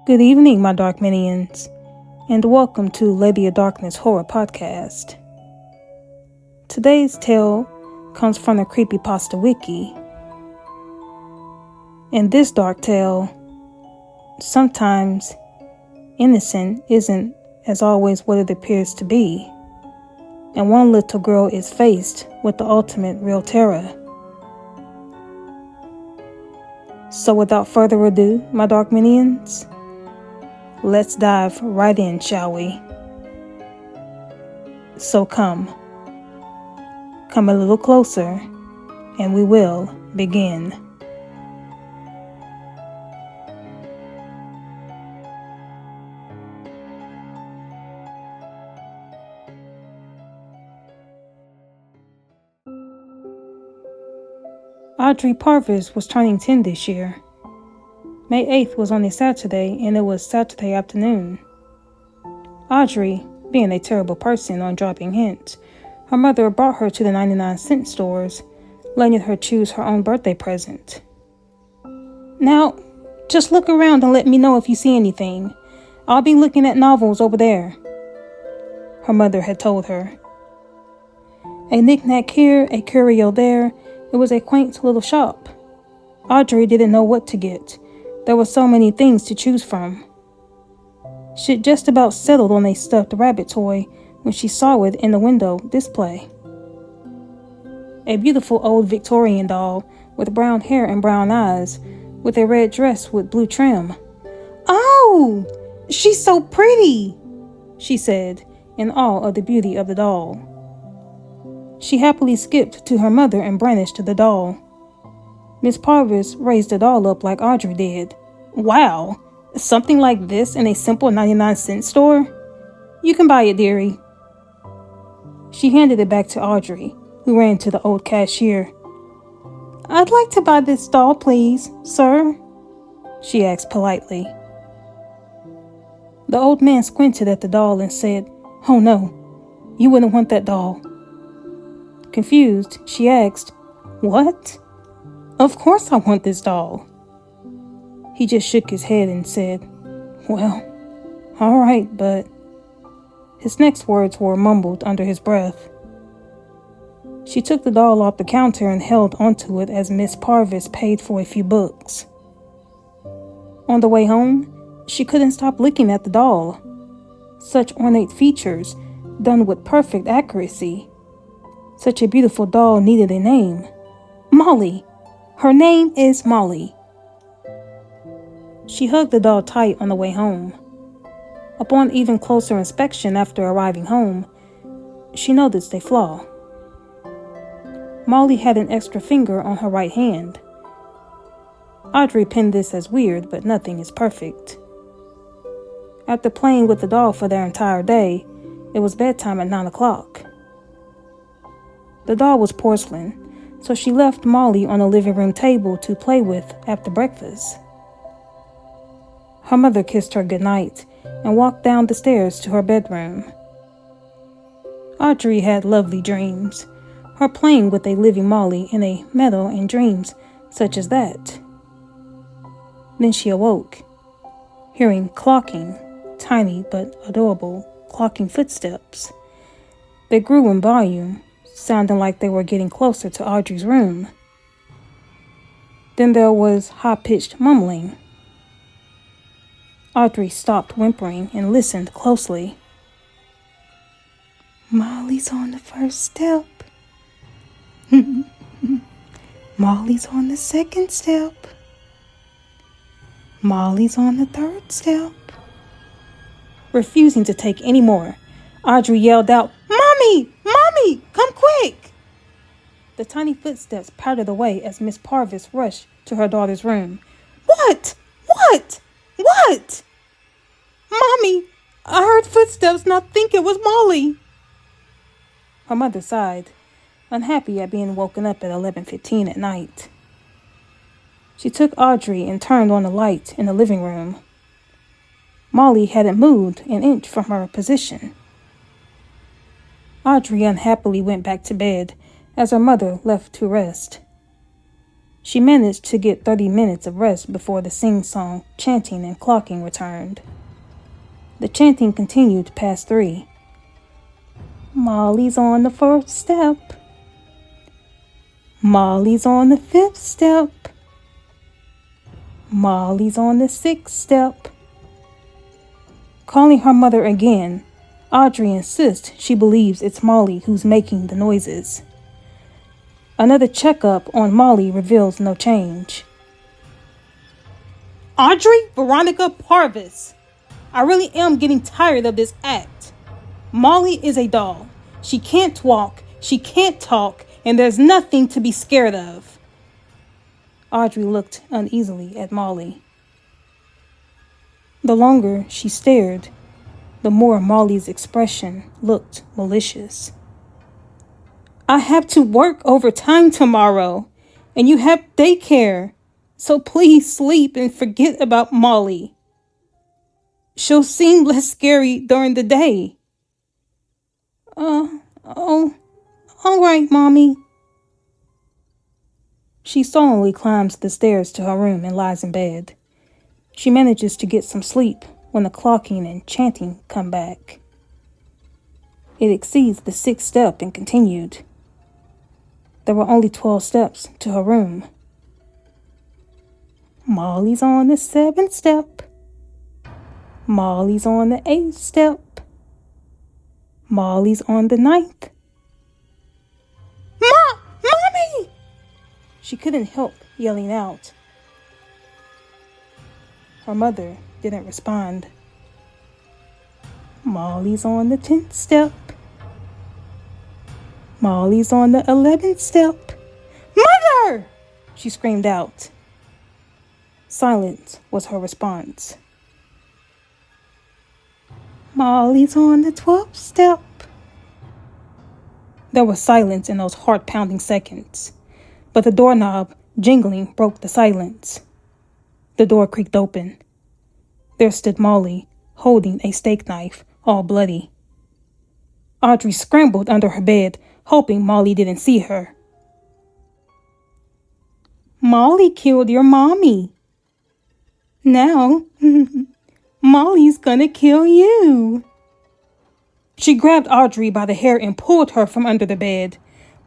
Good evening, my dark minions, and welcome to Lady of Darkness Horror Podcast. Today's tale comes from the Creepypasta wiki. In this dark tale, sometimes innocent isn't as always what it appears to be, and one little girl is faced with the ultimate real terror. So without further ado, my dark minions, let's dive right in, shall we? So come a little closer, and we will begin. Audrey Parvis was turning 10 this year. May 8th was on a Saturday, and it was Saturday afternoon. Audrey, being a terrible person on dropping hints, her mother brought her to the 99-cent stores, letting her choose her own birthday present. Now, just look around and let me know if you see anything. I'll be looking at novels over there, her mother had told her. A knick-knack here, a curio there. It was a quaint little shop. Audrey didn't know what to get. There were so many things to choose from. She'd just about settled on a stuffed rabbit toy when she saw it in the window display. A beautiful old Victorian doll with brown hair and brown eyes, with a red dress with blue trim. "Oh, she's so pretty," she said, in awe of the beauty of the doll. She happily skipped to her mother and brandished the doll. Miss Parvis raised the doll up like Audrey did. "Wow, something like this in a simple 99-cent store? You can buy it, dearie." She handed it back to Audrey, who ran to the old cashier. "I'd like to buy this doll, please, sir," she asked politely. The old man squinted at the doll and said, "Oh no, you wouldn't want that doll." Confused, she asked, "What?" "Of course I want this doll." He just shook his head and said, "Well, all right, but..." His next words were mumbled under his breath. She took the doll off the counter and held onto it as Miss Parvis paid for a few books. On the way home, she couldn't stop looking at the doll. Such ornate features, done with perfect accuracy. Such a beautiful doll needed a name. Molly! Her name is Molly. She hugged the doll tight on the way home. Upon even closer inspection after arriving home, she noticed a flaw. Molly had an extra finger on her right hand. Audrey pinned this as weird, but nothing is perfect. After playing with the doll for their entire day, it was bedtime at 9 o'clock. The doll was porcelain, so she left Molly on the living room table to play with after breakfast. Her mother kissed her goodnight and walked down the stairs to her bedroom. Audrey had lovely dreams, her playing with a living Molly in a meadow and dreams such as that. Then she awoke, hearing clocking, tiny but adorable clocking footsteps. They grew in volume, sounding like they were getting closer to Audrey's room. Then there was high-pitched mumbling. Audrey stopped whimpering and listened closely. "Molly's on the first step. Molly's on the second step. Molly's on the third step." Refusing to take any more, Audrey yelled out, "Mommy! Mommy! Come quick!" The tiny footsteps pattered away as Miss Parvis rushed to her daughter's room. What? What? "Mommy, I heard footsteps and I think it was Molly." Her mother sighed, unhappy at being woken up at 11:15 at night. She took Audrey and turned on the light in the living room. Molly hadn't moved an inch from her position. Audrey unhappily went back to bed as her mother left to rest. She managed to get 30 minutes of rest before the sing-song, chanting, and clocking returned. The chanting continued past 3. Molly's on the 4th step. Molly's on the 5th step. Molly's on the 6th step. Calling her mother again, Audrey insists she believes it's Molly who's making the noises. Another checkup on Molly reveals no change. Audrey Veronica Parvis, I really am getting tired of this act. Molly is a doll. She can't walk, she can't talk, and there's nothing to be scared of. Audrey looked uneasily at Molly. The longer she stared, the more Molly's expression looked malicious. I have to work overtime tomorrow, and you have daycare, so please sleep and forget about Molly. She'll seem less scary during the day. All right, Mommy. She solemnly climbs the stairs to her room and lies in bed. She manages to get some sleep when the clocking and chanting come back. It exceeds the 6th step and continued. There were only 12 steps to her room. Molly's on the 7th step. Molly's on the 8th step. Molly's on the 9th. Mommy! She couldn't help yelling out. Her mother didn't respond. Molly's on the 10th step. Molly's on the 11th step. Mother! She screamed out. Silence was her response. Molly's on the 12th step. There was silence in those heart-pounding seconds, but the doorknob jingling broke the silence. The door creaked open. There stood Molly, holding a steak knife, all bloody. Audrey scrambled under her bed, hoping Molly didn't see her. Molly killed your mommy. Now, Molly's gonna kill you. She grabbed Audrey by the hair and pulled her from under the bed,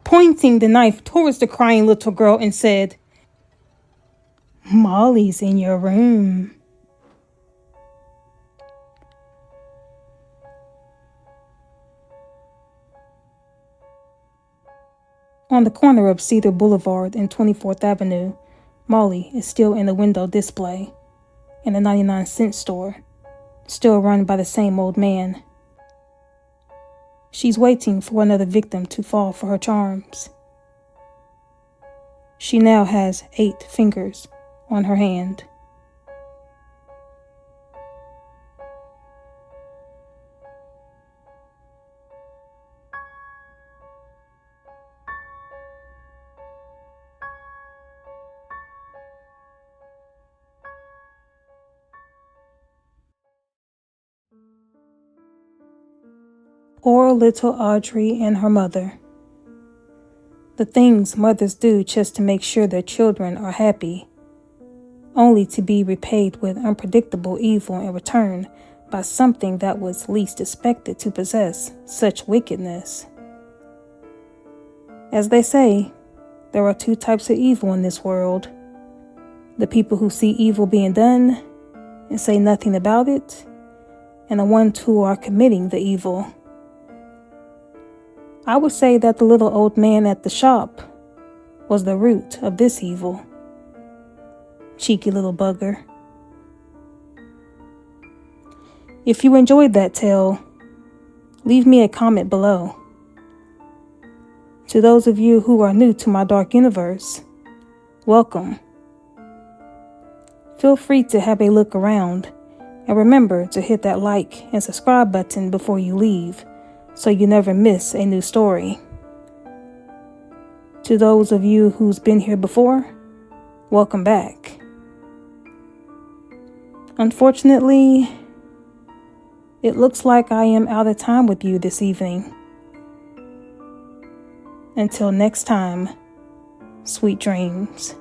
pointing the knife towards the crying little girl and said, Molly's in your room. On the corner of Cedar Boulevard and 24th Avenue, Molly is still in the window display in a 99-cent store, still run by the same old man. She's waiting for another victim to fall for her charms. She now has 8 fingers on her hand. Poor little Audrey and her mother. The things mothers do just to make sure their children are happy, only to be repaid with unpredictable evil in return by something that was least expected to possess such wickedness. As they say, there are 2 types of evil in this world. The people who see evil being done and say nothing about it, and the ones who are committing the evil. I would say that the little old man at the shop was the root of this evil. Cheeky little bugger. If you enjoyed that tale, leave me a comment below. To those of you who are new to my dark universe, welcome. Feel free to have a look around, and remember to hit that like and subscribe button before you leave, so you never miss a new story. To those of you who's been here before, welcome back. Unfortunately, it looks like I am out of time with you this evening. Until next time, sweet dreams.